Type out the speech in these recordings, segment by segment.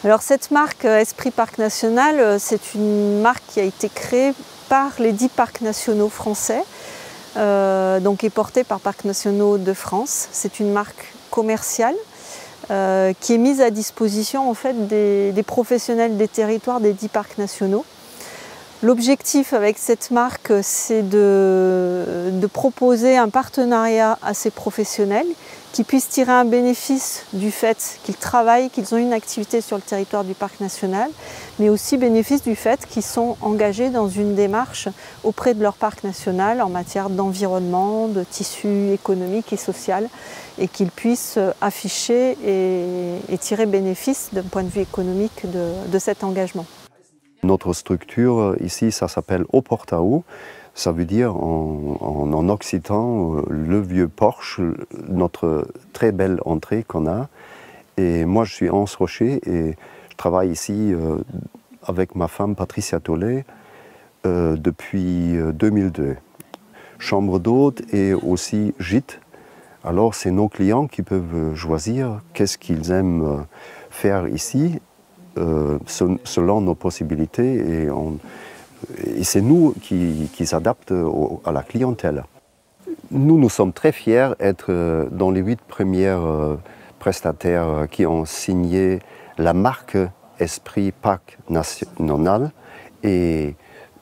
Alors cette marque Esprit Parc National, c'est une marque qui a été créée par les 10 parcs nationaux français, donc est portée par Parcs Nationaux de France. C'est une marque commerciale qui est mise à disposition en fait, des professionnels des territoires des 10 parcs nationaux. L'objectif avec cette marque, c'est de proposer un partenariat à ces professionnels qui puissent tirer un bénéfice du fait qu'ils travaillent, qu'ils ont une activité sur le territoire du parc national, mais aussi bénéfice du fait qu'ils sont engagés dans une démarche auprès de leur parc national en matière d'environnement, de tissu économique et social, et qu'ils puissent afficher et tirer bénéfice d'un point de vue économique de cet engagement. Notre structure ici, ça s'appelle Au Portaou. Ça veut dire en occitan le vieux porche, notre très belle entrée qu'on a. Et moi, je suis Hans Rocher et je travaille ici avec ma femme Patricia Tollet depuis 2002. Chambre d'hôte et aussi gîte. Alors, c'est nos clients qui peuvent choisir qu'est-ce qu'ils aiment faire ici. Selon nos possibilités et c'est nous qui s'adaptent à la clientèle. Nous sommes très fiers d'être dans les 8 premières prestataires qui ont signé la marque Esprit Parc National et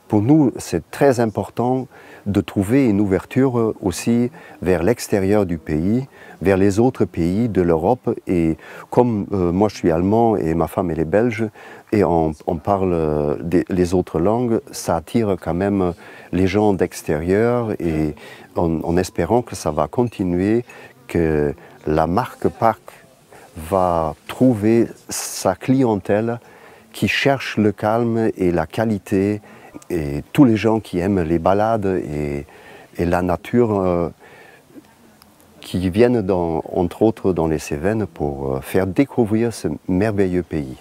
pour nous c'est très important de trouver une ouverture aussi vers l'extérieur du pays, vers les autres pays de l'Europe. Et comme moi je suis allemand et ma femme elle est belge, et on parle les autres langues, ça attire quand même les gens d'extérieur et en espérant que ça va continuer, que la marque Parc va trouver sa clientèle qui cherche le calme et la qualité. Et tous les gens qui aiment les balades et la nature qui viennent entre autres dans les Cévennes pour faire découvrir ce merveilleux pays.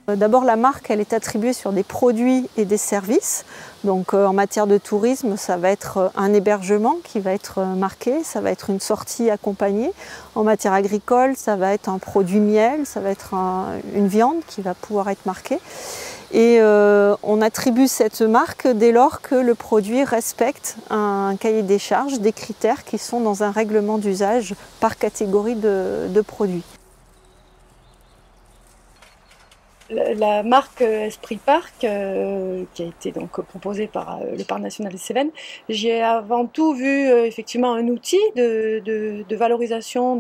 D'abord, la marque elle est attribuée sur des produits et des services. Donc en matière de tourisme, ça va être un hébergement qui va être marqué, ça va être une sortie accompagnée. En matière agricole, ça va être un produit miel, ça va être une viande qui va pouvoir être marquée. Et on attribue cette marque dès lors que le produit respecte un cahier des charges, des critères qui sont dans un règlement d'usage par catégorie de produits. La marque Esprit Parc, qui a été donc proposée par le Parc National des Cévennes, j'y ai avant tout vu effectivement un outil de valorisation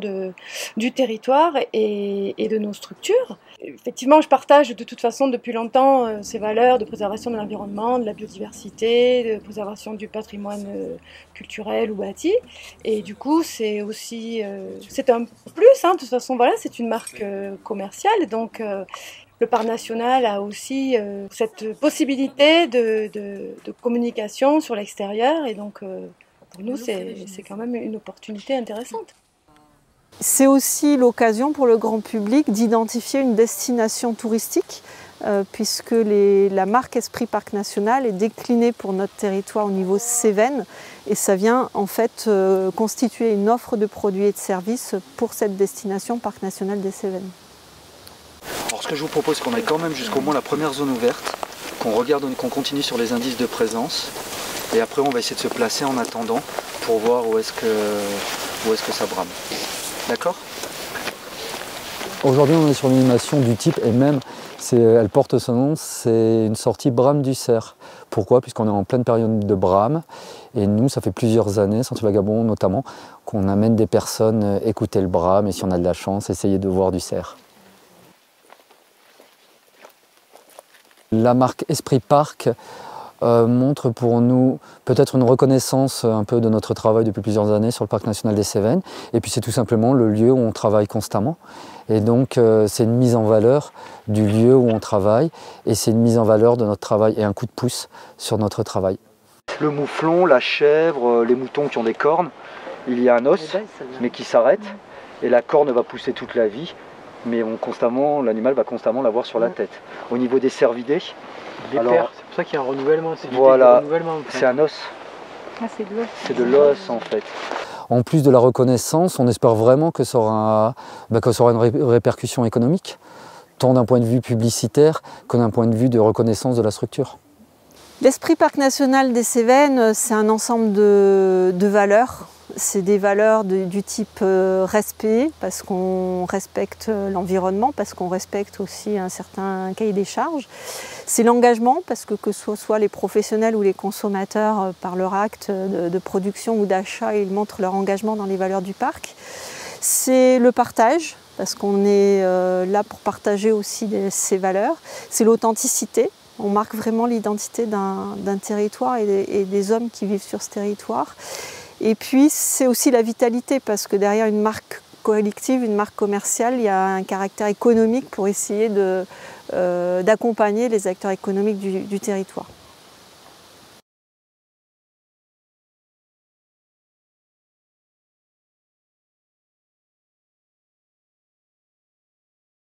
du territoire et de nos structures. Effectivement, je partage de toute façon depuis longtemps ces valeurs de préservation de l'environnement, de la biodiversité, de préservation du patrimoine culturel ou bâti. Et du coup, c'est aussi c'est un plus, hein, de toute façon, voilà, c'est une marque commerciale, donc le Parc National a aussi cette possibilité de communication sur l'extérieur et donc pour nous c'est quand même une opportunité intéressante. C'est aussi l'occasion pour le grand public d'identifier une destination touristique puisque la marque Esprit Parc National est déclinée pour notre territoire au niveau Cévennes et ça vient en fait constituer une offre de produits et de services pour cette destination Parc National des Cévennes. Alors ce que je vous propose, c'est qu'on aille quand même jusqu'au moins la première zone ouverte, qu'on regarde, qu'on continue sur les indices de présence, et après on va essayer de se placer en attendant pour voir où est-ce que ça brame. D'accord? Aujourd'hui on est sur une animation du type, et même elle porte son nom, c'est une sortie Brame du Cerf. Pourquoi? Puisqu'on est en pleine période de brame, et nous ça fait plusieurs années, Sentier Vagabond notamment, qu'on amène des personnes écouter le brame, et si on a de la chance, essayer de voir du cerf. La marque Esprit Parc montre pour nous peut-être une reconnaissance un peu de notre travail depuis plusieurs années sur le Parc National des Cévennes. Et puis c'est tout simplement le lieu où on travaille constamment. Et donc c'est une mise en valeur du lieu où on travaille et c'est une mise en valeur de notre travail et un coup de pouce sur notre travail. Le mouflon, la chèvre, les moutons qui ont des cornes, il y a un os mais qui s'arrête et la corne va pousser toute la vie. Mais l'animal va constamment l'avoir sur la tête. Au niveau des cervidés, c'est pour ça qu'il y a un renouvellement. Voilà, c'est un os. Ah, c'est de l'os. C'est de l'os en fait. en plus de la reconnaissance, on espère vraiment que ça aura une répercussion économique, tant d'un point de vue publicitaire que d'un point de vue de reconnaissance de la structure. L'Esprit Parc National des Cévennes, c'est un ensemble de valeurs. C'est des valeurs du type respect, parce qu'on respecte l'environnement, parce qu'on respecte aussi un certain cahier des charges. C'est l'engagement, parce que ce soit les professionnels ou les consommateurs, par leur acte de production ou d'achat, ils montrent leur engagement dans les valeurs du parc. C'est le partage, parce qu'on est là pour partager aussi ces valeurs. C'est l'authenticité. On marque vraiment l'identité d'un territoire et des hommes qui vivent sur ce territoire. Et puis c'est aussi la vitalité, parce que derrière une marque collective, une marque commerciale, il y a un caractère économique pour essayer d'accompagner les acteurs économiques du territoire.